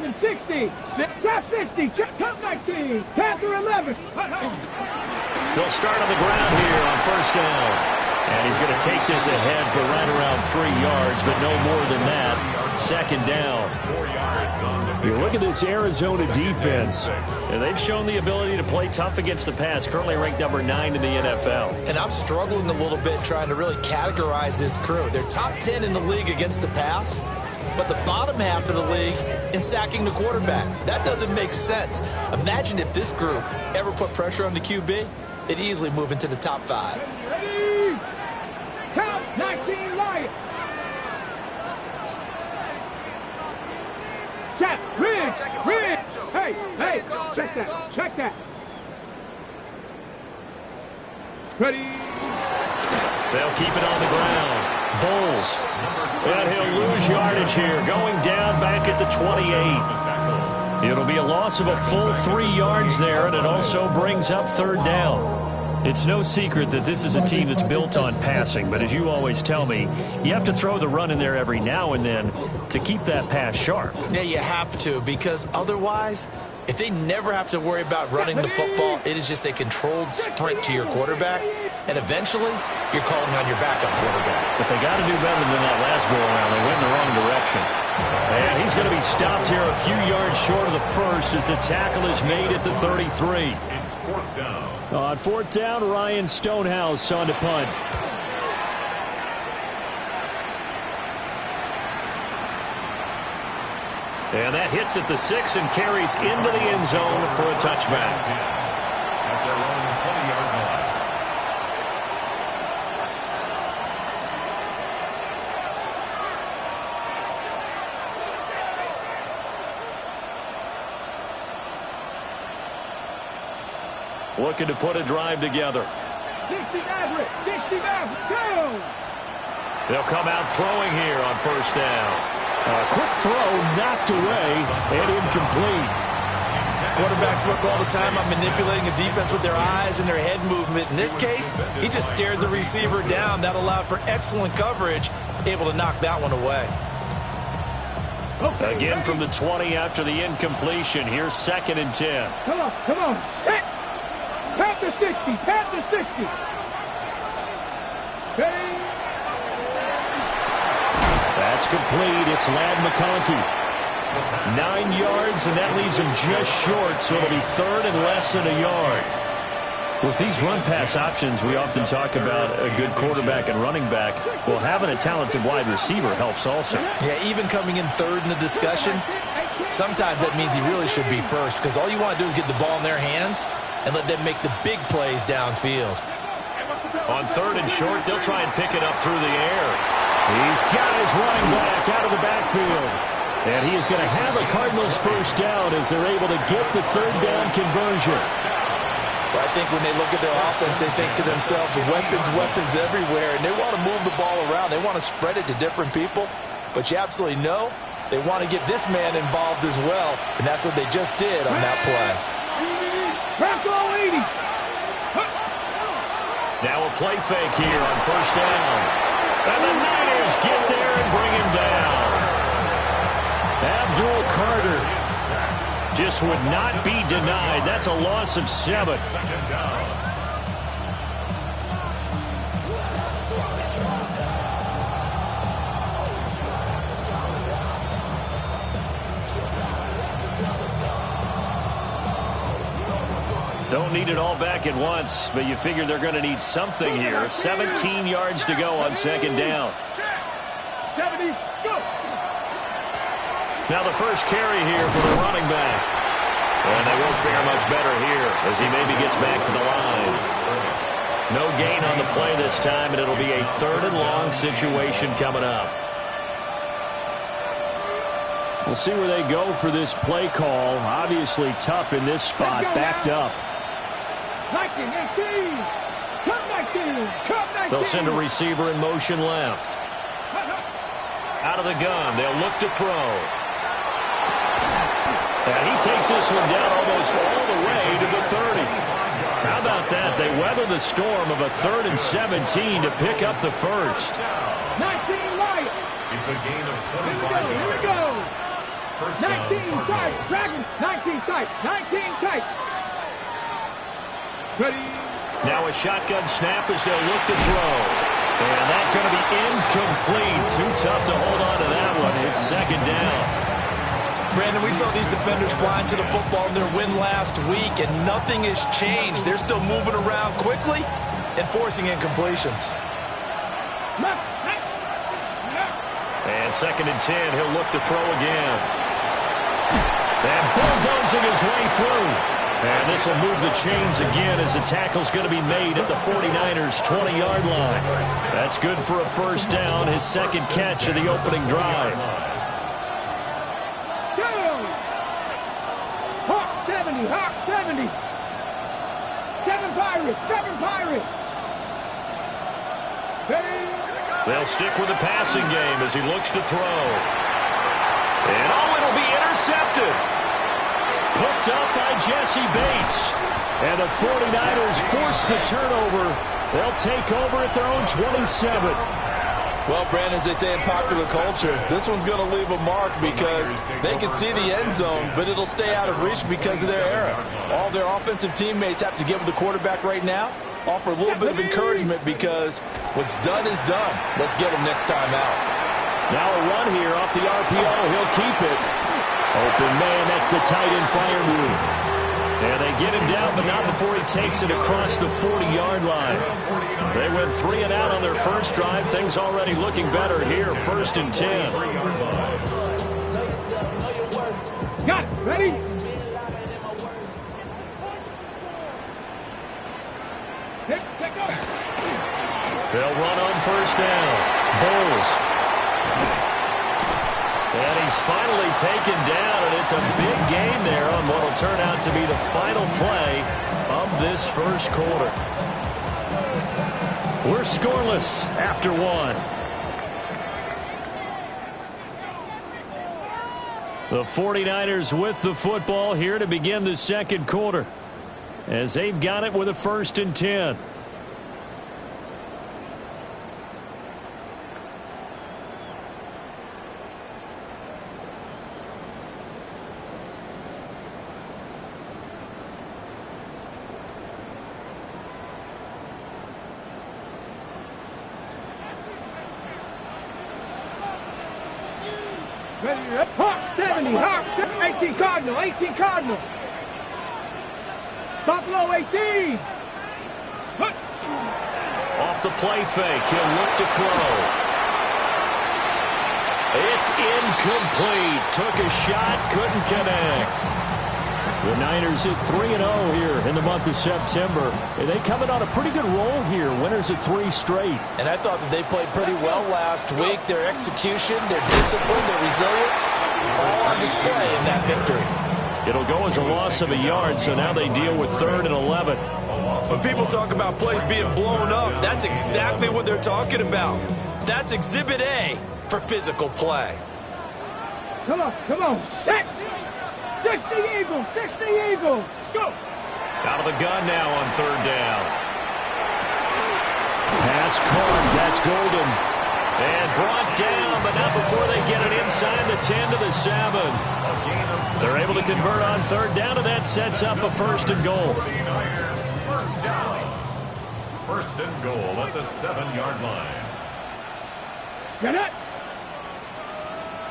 7, 60, trap 60, cut 19, Panther 11. They'll start on the ground here on first down. And he's going to take this ahead for right around 3 yards, but no more than that. Second down. You look at this Arizona defense, and they've shown the ability to play tough against the pass, currently ranked number 9 in the NFL. And I'm struggling a little bit trying to really categorize this crew. They're top 10 in the league against the pass, but the bottom half of the league in sacking the quarterback. That doesn't make sense. Imagine if this group ever put pressure on the QB, they'd easily move into the top 5. Ready? Count 19 Lions. Check, ridge. Hey, check that. Ready? They'll keep it on the ground. Bulls. And he'll lose yardage here, going down back at the 28. It'll be a loss of a full 3 yards there, and it also brings up third down. It's no secret that this is a team that's built on passing, but as you always tell me, you have to throw the run in there every now and then to keep that pass sharp. Yeah, you have to, because otherwise, if they never have to worry about running the football, it is just a controlled sprint to your quarterback, and eventually, you're calling on your backup quarterback. But they got to do better than that last go-around. They went in the wrong direction. And he's going to be stopped here a few yards short of the first as the tackle is made at the 33. It's fourth down. On fourth down, Ryan Stonehouse on to punt. And that hits at the 6 and carries into the end zone for a touchback. At their own 20-yard line. Looking to put a drive together. 60 average, go! They'll come out throwing here on first down. A quick throw knocked away and incomplete. Quarterbacks work all the time on manipulating a defense with their eyes and their head movement. In this case, he just stared the receiver down. That allowed for excellent coverage, able to knock that one away. Again from the 20 after the incompletion. Here's 2nd and 10. Come on. Hit. Panther 60. Ready? That's complete. It's Ladd McConkey. 9 yards, and that leaves him just short, so it'll be third and less than a yard. With these run-pass options, we often talk about a good quarterback and running back. Well, having a talented wide receiver helps also. Yeah, even coming in third in the discussion, sometimes that means he really should be first, because all you want to do is get the ball in their hands and let them make the big plays downfield. On third and short, they'll try and pick it up through the air. He's got his running back out of the backfield. And he is going to have a Cardinals first down as they're able to get the third down conversion. Well, I think when they look at their offense, they think to themselves, weapons everywhere, and they want to move the ball around. They want to spread it to different people. But you absolutely know they want to get this man involved as well, and that's what they just did on that play. Now a play fake here on first down. And the Niners get there and bring him down. Abdul Carter just would not be denied. That's a loss of 7. Second down. Don't need it all back at once, but you figure they're going to need something here. 17 yards to go on second down. 70, go! Now the first carry here for the running back. And they won't fare much better here as he maybe gets back to the line. No gain on the play this time, and it'll be a third and long situation coming up. We'll see where they go for this play call. Obviously tough in this spot, backed up. 19, 18, cut 19. They'll send a receiver in motion left. Out of the gun, they'll look to throw. And he takes this one down almost all the way to the 30. How about that? They weather the storm of a 3rd and 17 to pick up the first. 19 Lions. It's a gain of 25 yards. Here we go. First down. 19 tight. Dragons. 19 tight. 19 tight. Ready. Now a shotgun snap as they'll look to throw. And that's going to be incomplete. Too tough to hold on to that one. It's second down. Brandon, we saw these defenders flying to the football in their win last week, and nothing has changed. They're still moving around quickly and forcing incompletions. And second and 10, he'll look to throw again. And bulldozing his way through. And this will move the chains again as the tackle's going to be made at the 49ers' 20-yard line. That's good for a first down, his second catch of the opening drive. Hawk 70, Hawk 70. 7 Pirates, 7 Pirates. Ready. They'll stick with the passing game as he looks to throw. And it'll be intercepted. Hooked up by Jesse Bates. And the 49ers force the turnover. They'll take over at their own 27. Well, Brandon, as they say in popular culture, this one's going to leave a mark because they can see the end zone, but it'll stay out of reach because of their error. All their offensive teammates have to get with the quarterback right now, offer a little bit of encouragement because what's done is done. Let's get them next time out. Now a run here off the RPO. He'll keep it. Open man, that's the tight end fire move. And they get him down, but not before he takes it across the 40-yard line. They went 3 and out on their first drive. Things already looking better here. First and 10. Got it. Ready? They'll run on first down. Bowles. And he's finally taken down, and it's a big gain there on what will turn out to be the final play of this first quarter. We're scoreless after 1. The 49ers with the football here to begin the second quarter, as they've got it with a first and 10. Hawk 70, Hawk 70, 18 Cardinal, 18 Cardinal. Buffalo 18. Off the play fake, he'll look to throw. It's incomplete. Took a shot, couldn't connect. The Niners at 3-0 here in the month of September. They coming on a pretty good roll here. Winners of 3 straight. And I thought that they played pretty well last week. Their execution, their discipline, their resilience, all on display in that victory. It'll go as a loss of a yard, so now they deal with 3rd and 11. When people talk about plays being blown up, that's exactly what they're talking about. That's Exhibit A for physical play. Come on, come on. 60 Eagles, 60 Eagles. Go. Out of the gun now on 3rd down. Pass caught, that's Golden. And brought down, but not before they get it inside the 10 to the 7. They're able to convert on 3rd down, and that sets up a 1st and goal. First down. 1st and goal at the 7-yard line. Get it.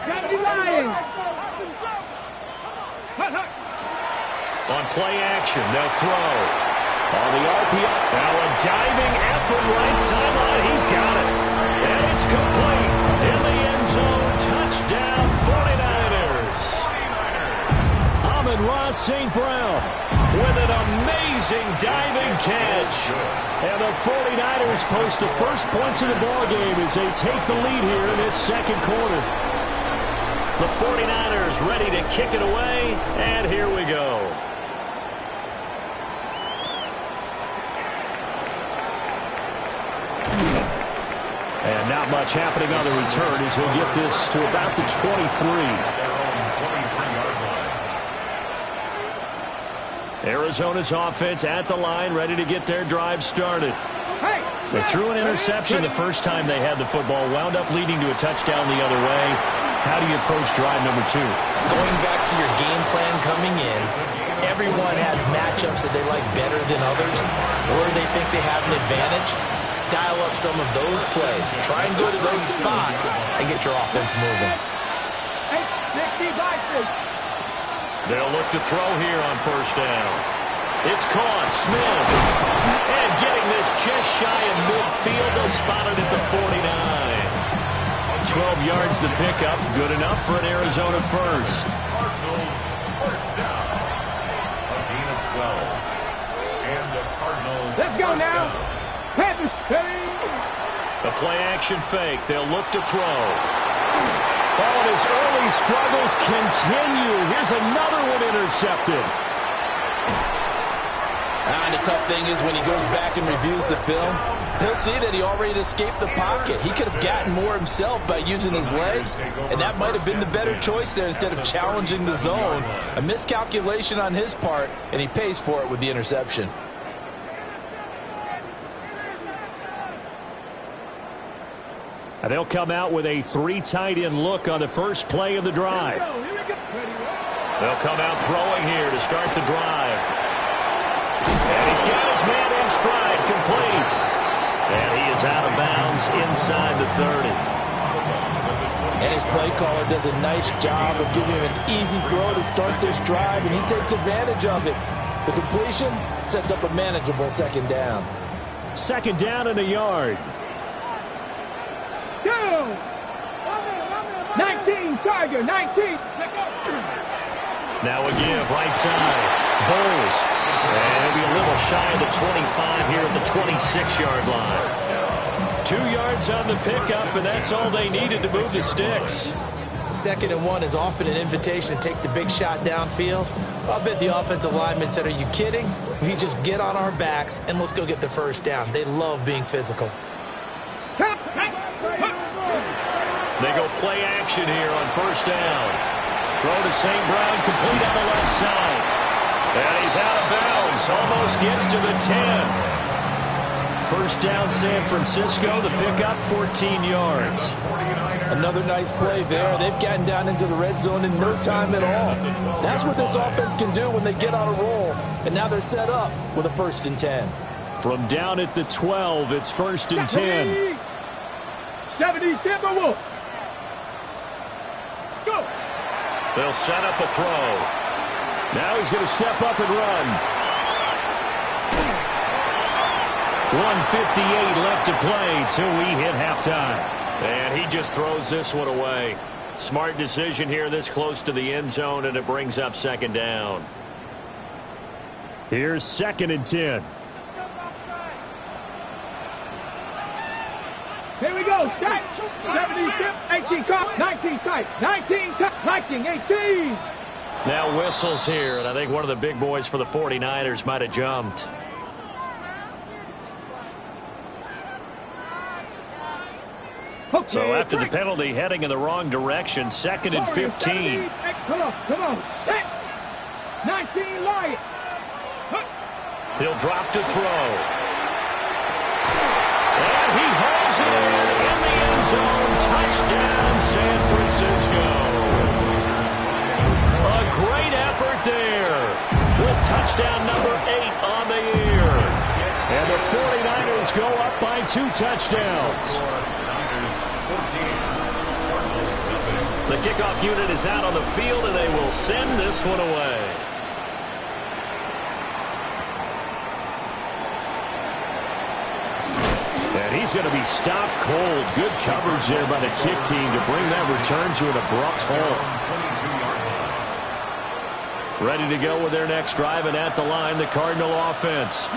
Gotta be lying. On play action, they'll throw. On the RPO. Now a diving effort right sideline. He's got it. And it's complete. In the end zone. Touchdown 49ers. Amon-Ra St. Brown with an amazing diving catch. And the 49ers post the first points of the ballgame as they take the lead here in this second quarter. The 49ers ready to kick it away, and here we go. And not much happening on the return as he'll get this to about the 23. Arizona's offense at the line, ready to get their drive started. They threw an interception the first time they had the football, wound up leading to a touchdown the other way. How do you approach drive number 2? Going back to your game plan coming in, everyone has matchups that they like better than others, or they think they have an advantage. Dial up some of those plays. Try and go to those spots and get your offense moving. 8-60. They'll look to throw here on first down. It's caught. Smith. And getting this just shy of midfield. They'll spot it at the 49. 12 yards the pickup. Good enough for an Arizona first. Cardinals first down. A gain of 12. And the Cardinals Let's go first now. down. Panthers. A play-action fake. They'll look to throw. Oh, and his early struggles continue. Here's another one intercepted. And the tough thing is when he goes back and reviews the film, he'll see that he already escaped the pocket. He could have gotten more himself by using his legs, and that might have been the better choice there instead of challenging the zone. A miscalculation on his part, and he pays for it with the interception. And they'll come out with a 3 tight end look on the first play of the drive. They'll come out throwing here to start the drive. And he's got his man in stride, complete. And he is out of bounds inside the 30. And his play caller does a nice job of giving him an easy throw to start this drive, and he takes advantage of it. The completion sets up a manageable second down. Second down and a yard. 19, Tiger, 19. Now a give, right side. Bowles. And he'll be a little shy of the 25 here at the 26-yard line. 2 yards on the pickup, and that's all they needed to move the sticks. 2nd and 1 is often an invitation to take the big shot downfield. I'll bet the offensive lineman said, are you kidding? We just get on our backs and let's go get the first down. They love being physical. They go play action here on first down. Throw to St. Brown, complete on the left side. And he's out of bounds, almost gets to the 10. First down San Francisco, the pickup 14 yards. Another nice play there. They've gotten down into the red zone in no time at all. That's what this offense can do when they get on a roll. And now they're set up with a 1st and 10. From down at the 12, it's 1st and 10. 70 Timberwolves. Go. They'll set up a throw. Now he's going to step up and run. 1:58 left to play till we hit halftime. And he just throws this one away. Smart decision here this close to the end zone, and it brings up second down. Here's 2nd and 10. Here we go. Tight. 70, 18, cop, 19 tight. 19 tight. Viking, 18. Now whistles here, and I think one of the big boys for the 49ers might have jumped. Okay, So after the penalty, heading in the wrong direction, 2nd and 15. Come on. 19 Lions. He'll drop to throw. And he holds it in the end zone. Touchdown, San Francisco. A great effort there. With touchdown number 8 on the year. And the 49ers go up by 2 touchdowns. The kickoff unit is out on the field, and they will send this one away. And he's going to be stopped cold. Good coverage there by the kick team to bring that return to an abrupt halt. Ready to go with their next drive, and at the line, the Cardinal offense.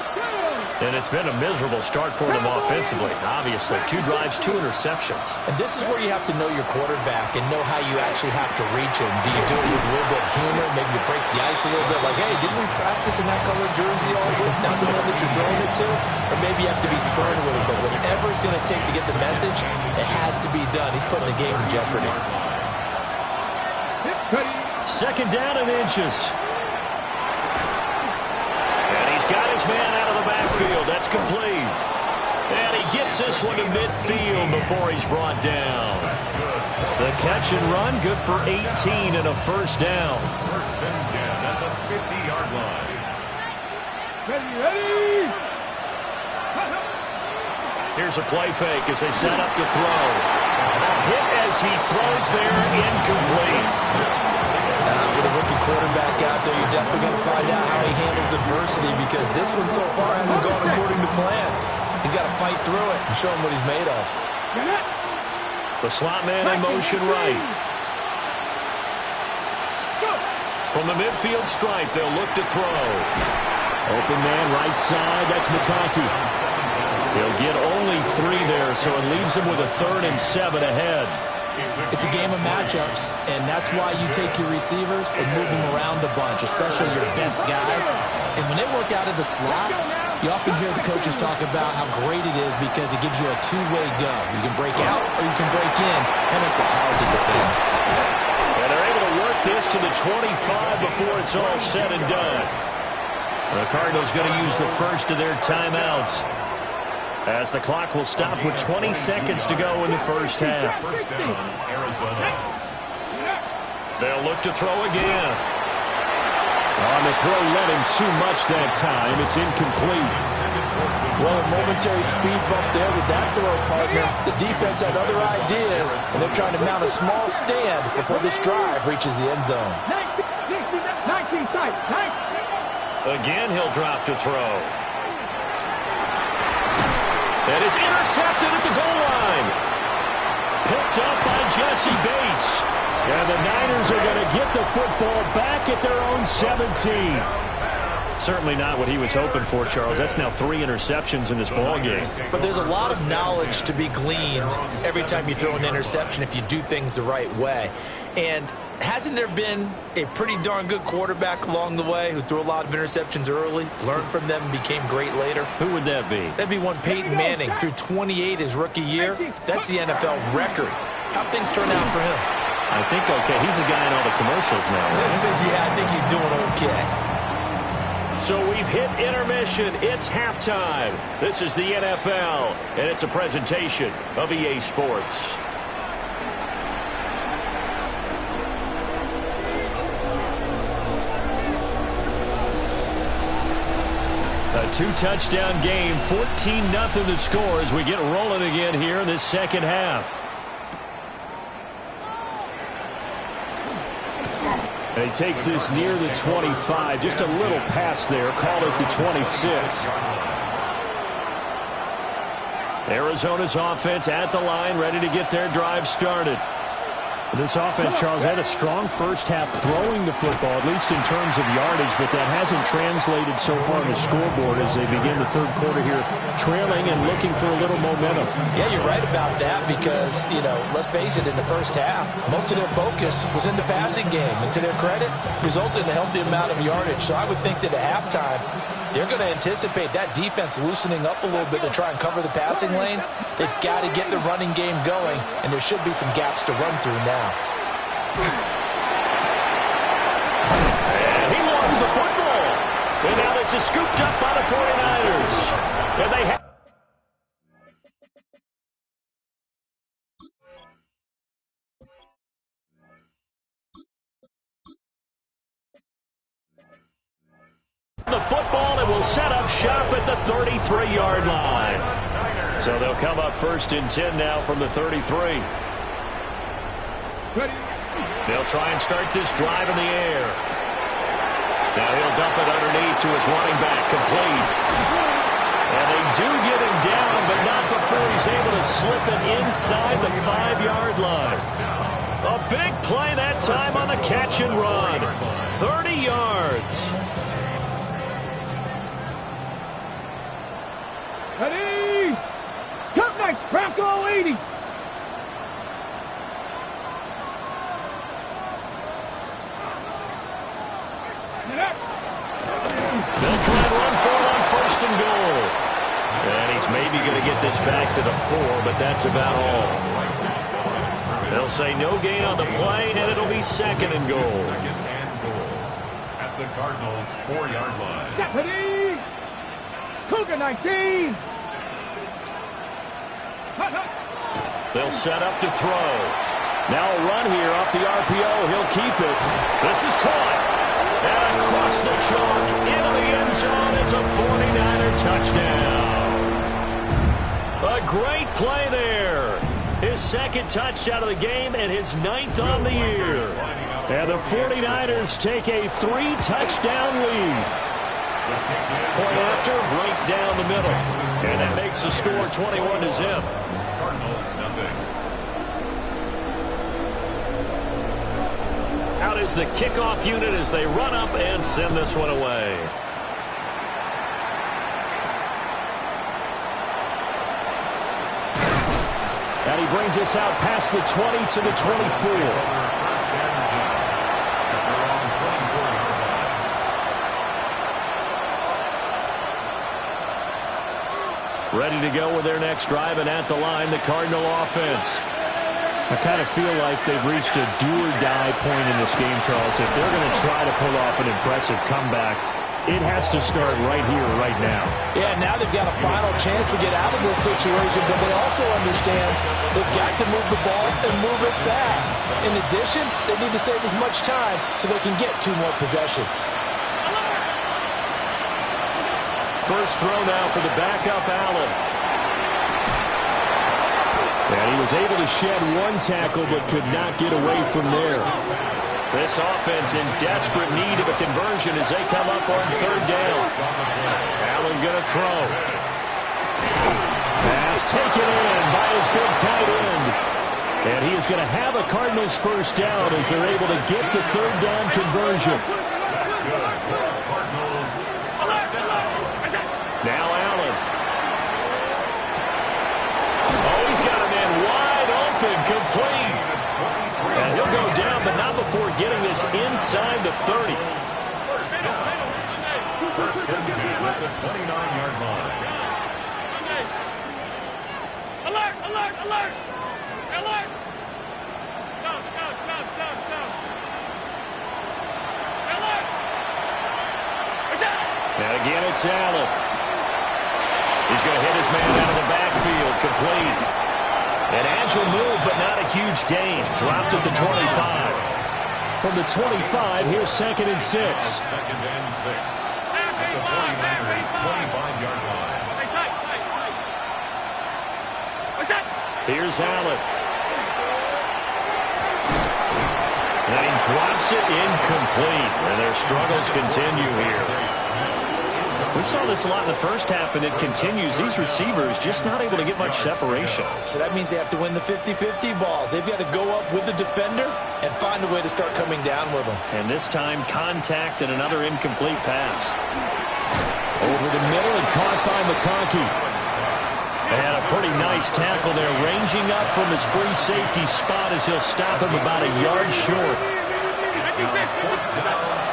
And it's been a miserable start for them offensively. Obviously, 2 drives, 2 interceptions. And this is where you have to know your quarterback and know how you actually have to reach him. Do you do it with a little bit of humor? Maybe you break the ice a little bit, like, hey, didn't we practice in that color jersey all week? Not the one that you're throwing it to? Or maybe you have to be stern with it. But whatever it's going to take to get the message, it has to be done. He's putting the game in jeopardy. 2nd down and inches. And he's got his man out of the backfield. That's complete. And he gets this one to midfield before he's brought down. The catch and run, good for 18 and a first down. First and 10 at the 50-yard line. Ready. Here's a play fake as they set up to throw. A hit as he throws there, incomplete. With a rookie quarterback out there, you're definitely going to find out how he handles adversity, because this one so far hasn't gone according to plan. He's got to fight through it and show him what he's made of. The slot man in motion right. From the midfield stripe, they'll look to throw. Open man right side, that's McConkey. He'll get only 3 there, so it leaves him with a 3rd and 7 ahead. It's a game of matchups, and that's why you take your receivers and move them around a bunch, especially your best guys. And when they work out of the slot, you often hear the coaches talk about how great it is because it gives you a two-way go. You can break out or you can break in. That makes it hard to defend. And they're able to work this to the 25 before it's all said and done. The Cardinals going to use the first of their timeouts, as the clock will stop with 20 seconds to go in the first half. First down, Arizona. They'll look to throw again. On the throw, let him too much that time. It's incomplete. Well, a momentary speed bump there with that throw, partner. The defense had other ideas, and they're trying to mount a small stand before this drive reaches the end zone. 19 tight. Again, he'll drop to throw. And it's intercepted at the goal line. Picked up by Jesse Bates. And the Niners are going to get the football back at their own 17. Certainly not what he was hoping for, Charles. That's now 3 interceptions in this ball game. But there's a lot of knowledge to be gleaned every time you throw an interception if you do things the right way. And hasn't there been a pretty darn good quarterback along the way who threw a lot of interceptions early, learned from them, and became great later? Who would that be? That'd be one Peyton Manning. Threw 28 his rookie year. That's the NFL record. How'd things turn out for him? I think okay. He's the guy in all the commercials now, right? Yeah, I think he's doing okay. So we've hit intermission. It's halftime. This is the NFL, and it's a presentation of EA Sports. A 2-touchdown game, 14-0 the score as we get rolling again here in this second half. And he takes this near the 25. Just a little pass there. Call it the 26. Arizona's offense at the line, ready to get their drive started. This offense, Charles, had a strong first half throwing the football, at least in terms of yardage, but that hasn't translated so far on the scoreboard as they begin the third quarter here, trailing and looking for a little momentum. Yeah, you're right about that because, let's face it, in the first half, most of their focus was in the passing game. And to their credit, resulted in a healthy amount of yardage. So I would think that at halftime, they're going to anticipate that defense loosening up a little bit to try and cover the passing lanes. They've got to get the running game going, and there should be some gaps to run through now. And he lost the football. And now this is scooped up by the 49ers. And they have... the football, and will set up shop at the 33-yard line. So they'll come up 1st and 10 now from the 33. They'll try and start this drive in the air. Now he'll dump it underneath to his running back, complete. And they do get him down, but not before he's able to slip it inside the 5-yard line. A big play that time on the catch and run. 30 yards. Ready! Cut nice, Bronco 80. They'll try and run for it on 1st and goal. And he's maybe going to get this back to the 4, but that's about all. They'll say no gain on the play, and it'll be 2nd and goal. 2nd and goal at the Cardinals' 4-yard line. Deputy! Cougar 19. They'll set up to throw. Now a run here off the RPO. He'll keep it. This is caught. And across the chalk into the end zone. It's a 49er touchdown. A great play there. His second touchdown of the game and his 9th on the year. And the 49ers take a 3-touchdown lead. Point after, right down the middle. And that makes the score 21-0. Cardinals, nothing. Out is the kickoff unit as they run up and send this one away. And he brings us out past the 20 to the 24. Ready to go with their next drive, and at the line, the Cardinal offense. I kind of feel like they've reached a do-or-die point in this game, Charles. If they're going to try to pull off an impressive comeback, it has to start right here, right now. Yeah, now they've got a final chance to get out of this situation, but they also understand they've got to move the ball and move it fast. In addition, they need to save as much time so they can get 2 more possessions. First throw now for the backup, Allen. And he was able to shed 1 tackle but could not get away from there. This offense in desperate need of a conversion as they come up on 3rd down. Allen going to throw. Pass taken in by his big tight end. And he is going to have a Cardinals first down as they're able to get the 3rd down conversion. Now Allen. Oh, he's got a man wide open, complete. And he'll go down, but not before getting this inside the 30. First and 10 at the 29-yard line. Alert, alert, alert! Alert! Stop, stop, stop, stop, stop! Alert! And again, it's Allen. He's going to hit his man out of the backfield, complete. An agile move, but not a huge gain. Dropped at the 25. From the 25, here's 2nd and 6. Second and 6. At the 49ers' 25-yard line. Here's Allen. And he drops it incomplete. And their struggles continue here. We saw this a lot in the first half, and it continues. These receivers just not able to get much separation. So that means they have to win the 50-50 balls. They've got to go up with the defender and find a way to start coming down with them. And this time, contact and another incomplete pass. Over the middle and caught by McConkey. And a pretty nice tackle there, ranging up from his free safety spot as he'll stop him about a yard short.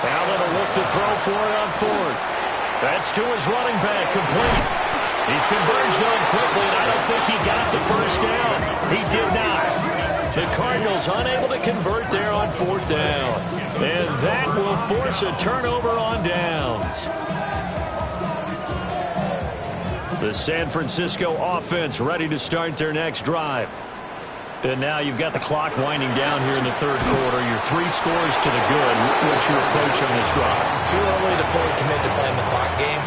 Allen will look to throw for it on 4th. That's to his running back, complete. He's converged on quickly, and I don't think he got the first down. He did not. The Cardinals unable to convert there on 4th down. And that will force a turnover on downs. The San Francisco offense ready to start their next drive. And now you've got the clock winding down here in the 3rd quarter. You're 3 scores to the good. What's your approach on this drive? Too early to fully commit to playing the clock game.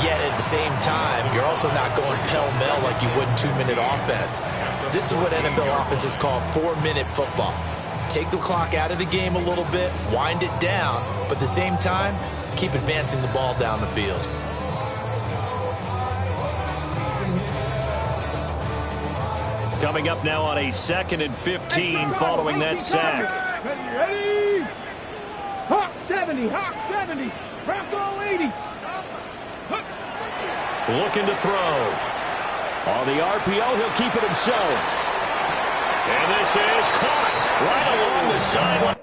Yet at the same time, you're also not going pell-mell like you would in 2-minute offense. This is what NFL offenses call 4-minute football. Take the clock out of the game a little bit, wind it down, but at the same time, keep advancing the ball down the field. Coming up now on a 2nd and 15 following that sack. Ready? Hawk 70, Hawk 70, Bronco 80. Looking to throw. On the RPO, he'll keep it himself. And this is caught right along the sideline.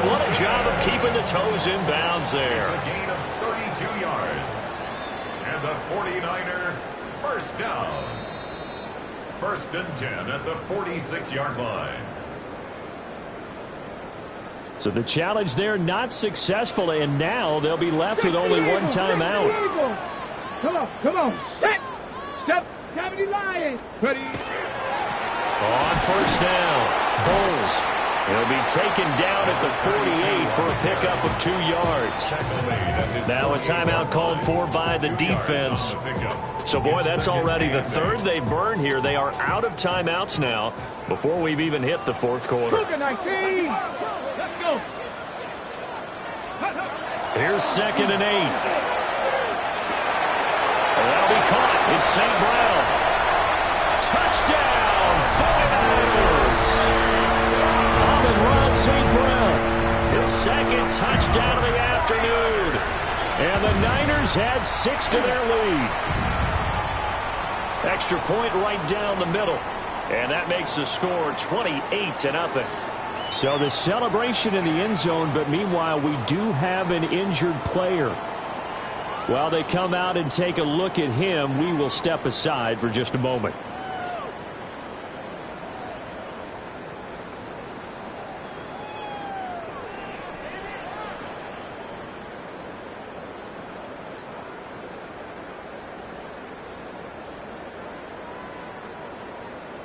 What a job of keeping the toes in bounds there. It's a gain of 32 yards. And the 49er first down. First and 10 at the 46-yard line. So the challenge there not successful, and now they'll be left with only 1 timeout. Come on, come on. Set. 70 Lions. Ready. On first down, Bowles. He'll be taken down at the 48 for a pickup of 2 yards. Now a timeout called for by the defense. So, boy, that's already the third they burn here. They are out of timeouts now before we've even hit the fourth quarter. Let's go. Here's 2nd and 8. That'll be caught. It's St. Brown. Touchdown, 49ers. Amon-Ra St. Brown. His 2nd touchdown of the afternoon. And the Niners add 6 to their lead. Extra point right down the middle. And that makes the score 28-0. So the celebration in the end zone, but meanwhile we do have an injured player. While they come out and take a look at him, we will step aside for just a moment.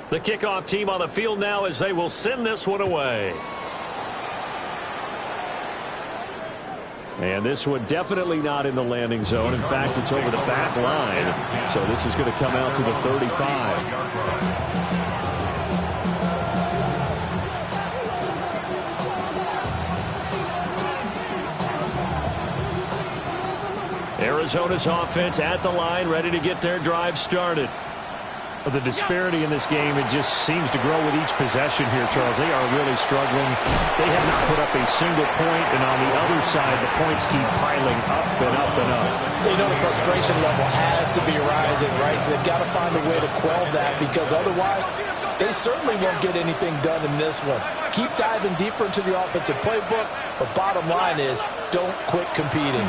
The kickoff team on the field now as they will send this one away. And this one definitely not in the landing zone. In fact, it's over the back line. So this is going to come out to the 35. Arizona's offense at the line, ready to get their drive started. The disparity in this game, it just seems to grow with each possession here, Charles. They are really struggling. They have not put up a single point, and on the other side, the points keep piling up and up and up. So you know the frustration level has to be rising, right? So they've got to find a way to quell that, because otherwise they certainly won't get anything done in this one. Keep diving deeper into the offensive playbook, but bottom line is don't quit competing.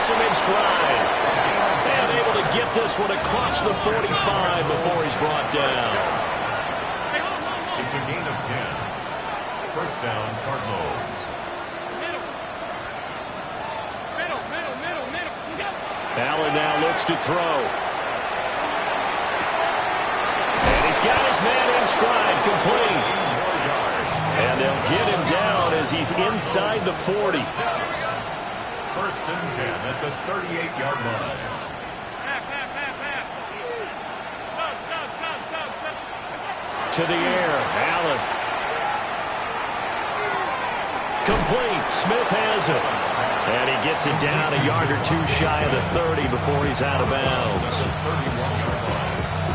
Him in stride. And able to get this one across the 45 before he's brought down. It's a gain of 10. First down, Cardinals. Allen now looks to throw. And he's got his man in stride, complete. And they'll get him down as he's inside the 40. First and 10 at the 38-yard line. To the air, Allen. Complete. Smith has it. And he gets it down a yard or two shy of the 30 before he's out of bounds.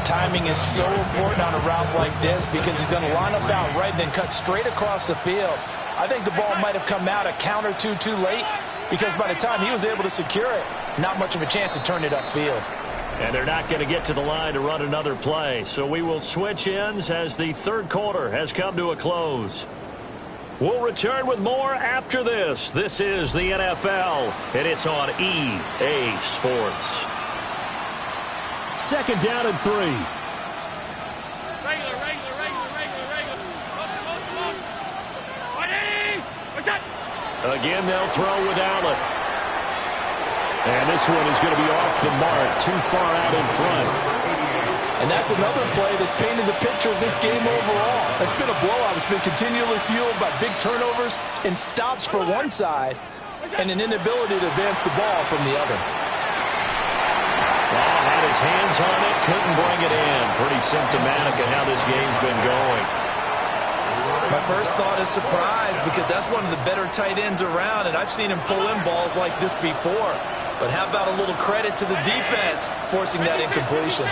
Timing is so important on a route like this, because he's going to line up out right, then cut straight across the field. I think the ball might have come out a count or two too late, because by the time he was able to secure it, not much of a chance to turn it upfield. And they're not going to get to the line to run another play. So we will switch ends as the third quarter has come to a close. We'll return with more after this. This is the NFL, and it's on EA Sports. Second down and 3. Again, they'll throw with Allen. And this one is going to be off the mark, too far out in front. And that's another play that's painted the picture of this game overall. It's been a blowout. It's been continually fueled by big turnovers and stops for one side and an inability to advance the ball from the other. Well, had his hands on it, couldn't bring it in. Pretty symptomatic of how this game's been going. My first thought is surprise, because that's one of the better tight ends around, and I've seen him pull in balls like this before. But how about a little credit to the defense forcing that incompletion?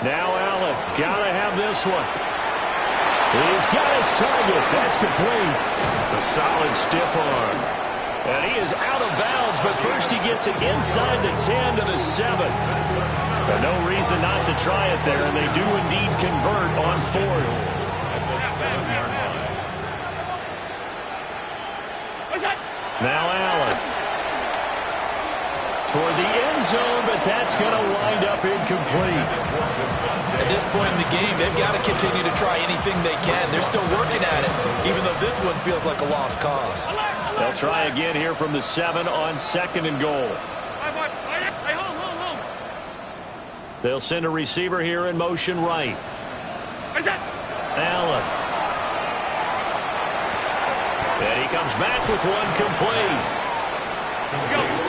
Now Allen, gotta have this one. He's got his target. That's complete. A solid stiff arm. And he is out of bounds, but first he gets it inside the 10 to the 7. But no reason not to try it there, and they do indeed convert on fourth. Now Allen. toward the end zone, but that's going to wind up incomplete. At this point in the game, they've got to continue to try anything they can. They're still working at it, even though this one feels like a lost cause. They'll try again here from the 7 on 2nd and goal. They'll send a receiver here in motion right. Allen. And he comes back with one complete.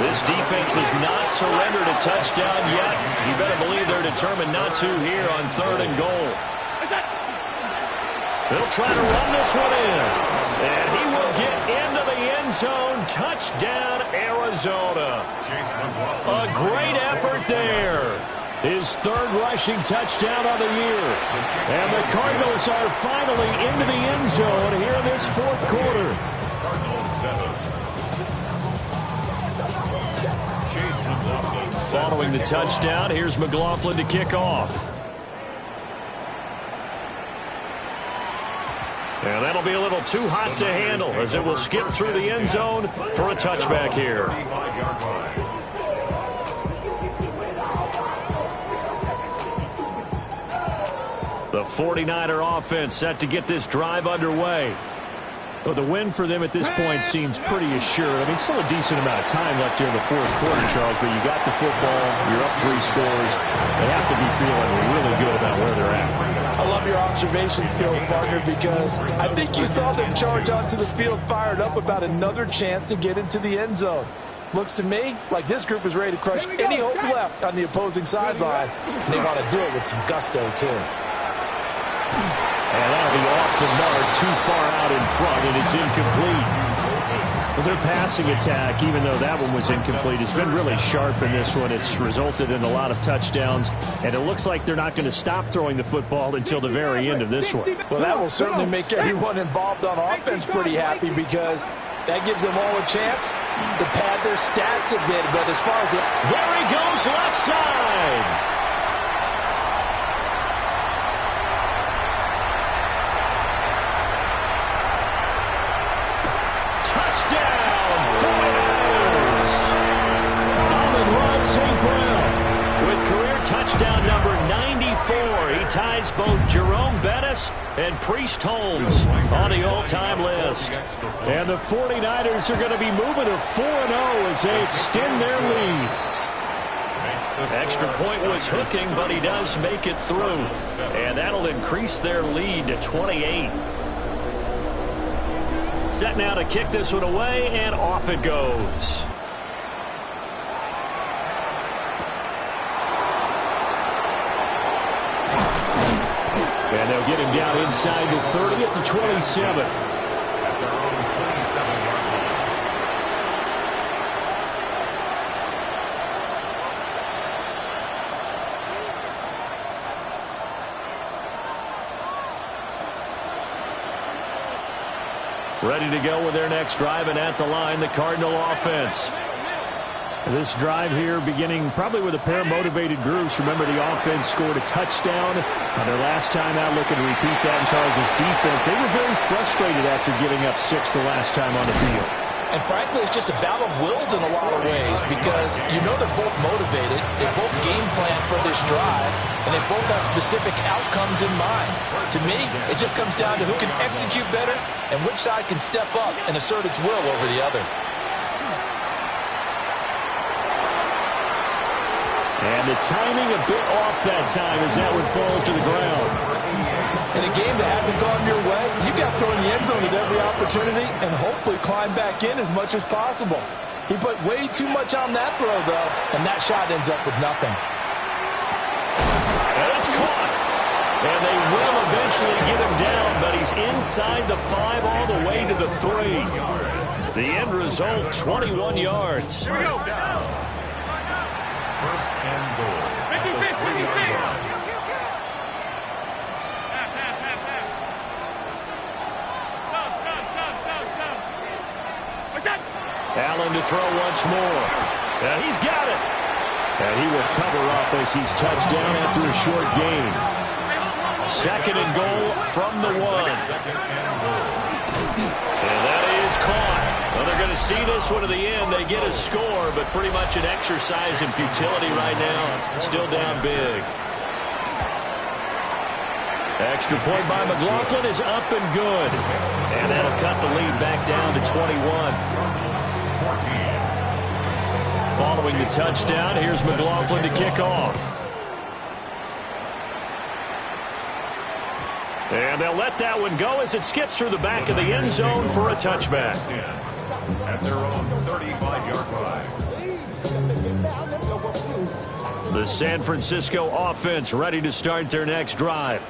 This defense has not surrendered a touchdown yet. You better believe they're determined not to here on 3rd and goal. They'll try to run this one in. And he will get into the end zone. Touchdown, Arizona. A great effort there. His 3rd rushing touchdown of the year. And the Cardinals are finally into the end zone here in this 4th quarter. Cardinals 7. Following the touchdown, here's McLaughlin to kick off. And that'll be a little too hot to handle as it will skip through the end zone for a touchback here. The 49er offense set to get this drive underway. Well, the win for them at this point seems pretty assured. I mean, still a decent amount of time left here in the 4th quarter, Charles, but you got the football, you're up 3 scores. They have to be feeling really good about where they're at. I love your observation skills, partner, because I think you saw them charge onto the field fired up about another chance to get into the end zone. Looks to me like this group is ready to crush any hope left on the opposing sideline. And they want to do it with some gusto, too. And that'll be off the mark, too far out in front, and it's incomplete. Well, their passing attack, even though that one was incomplete, has been really sharp in this one. It's resulted in a lot of touchdowns, and it looks like they're not going to stop throwing the football until the very end of this one. Well, that will certainly make everyone involved on offense pretty happy because that gives them all a chance to pad their stats a bit. But as far as there he goes, left side. Touchdown number 94. He ties both Jerome Bettis and Priest Holmes on the all-time list. And the 49ers are going to be moving to 4-0 as they extend their lead. Extra point was hooking, but he does make it through. And that'll increase their lead to 28. Set now to kick this one away, and off it goes. And they'll get him down inside the 30 at the 27. At their own 27-yard line. Ready to go with their next drive, and at the line, the Cardinal offense. This drive here beginning probably with a pair of motivated groups. Remember, the offense scored a touchdown on their last time out, looking to repeat that in Charles' defense. They were very frustrated after giving up 6 the last time on the field. And frankly, it's just a battle of wills in a lot of ways because you know they're both motivated, they both game plan for this drive, and they both have specific outcomes in mind. To me, it just comes down to who can execute better and which side can step up and assert its will over the other. And the timing a bit off that time as that one falls to the ground. In a game that hasn't gone your way, you've got to throw in the end zone at every opportunity and hopefully climb back in as much as possible. He put way too much on that throw, though, and that shot ends up with nothing. And it's caught. And they will eventually get him down, but he's inside the 5 all the way to the 3. The end result, 21 yards. Here we go. First and goal. 3-yard line. Allen to throw once more. And he's got it. And he will cover up as he's touched down after a short gain. 2nd and goal from the 1. Second and goal. And that is caught. Well, they're going to see this one to the end. They get a score, but pretty much an exercise in futility right now. Still down big. Extra point by McLaughlin is up and good. And that'll cut the lead back down to 21. Following the touchdown, here's McLaughlin to kick off. And they'll let that one go as it skips through the back of the end zone for a touchback. At their own 35-yard line. The San Francisco offense ready to start their next drive.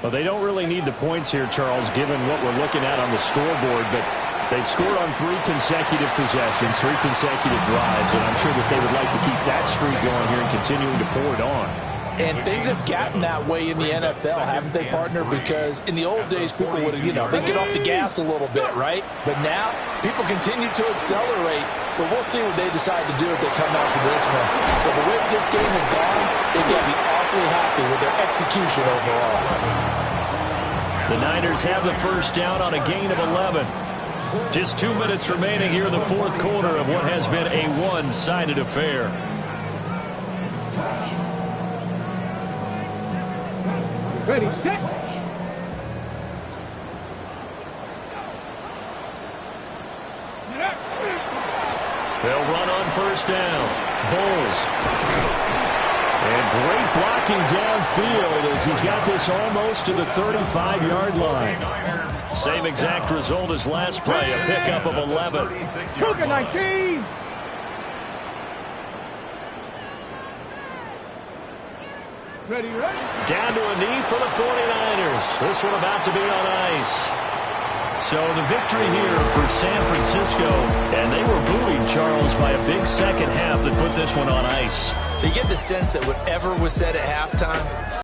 Well, they don't really need the points here, Charles, given what we're looking at on the scoreboard, but they've scored on 3 consecutive possessions, 3 consecutive drives, and I'm sure that they would like to keep that streak going here and continuing to pour it on. And things have gotten that way in the NFL, haven't they, partner? Because in the old days, people would, they'd get off the gas a little bit, right? But now, people continue to accelerate. But we'll see what they decide to do as they come out to this one. But the way this game has gone, they've got to be awfully happy with their execution overall. The Niners have the first down on a gain of 11. Just 2 minutes remaining here in the fourth quarter of what has been a one-sided affair. Ready, set. They'll run on first down. Bowles. And great blocking downfield as he's got this almost to the 35-yard line. Same exact result as last play, a pickup of 11. Cougar 19. Ready, ready. Down to a knee for the 49ers. This one about to be on ice. So the victory here for San Francisco, and they were buoyed, Charles, by a big second half that put this one on ice. So you get the sense that whatever was said at halftime,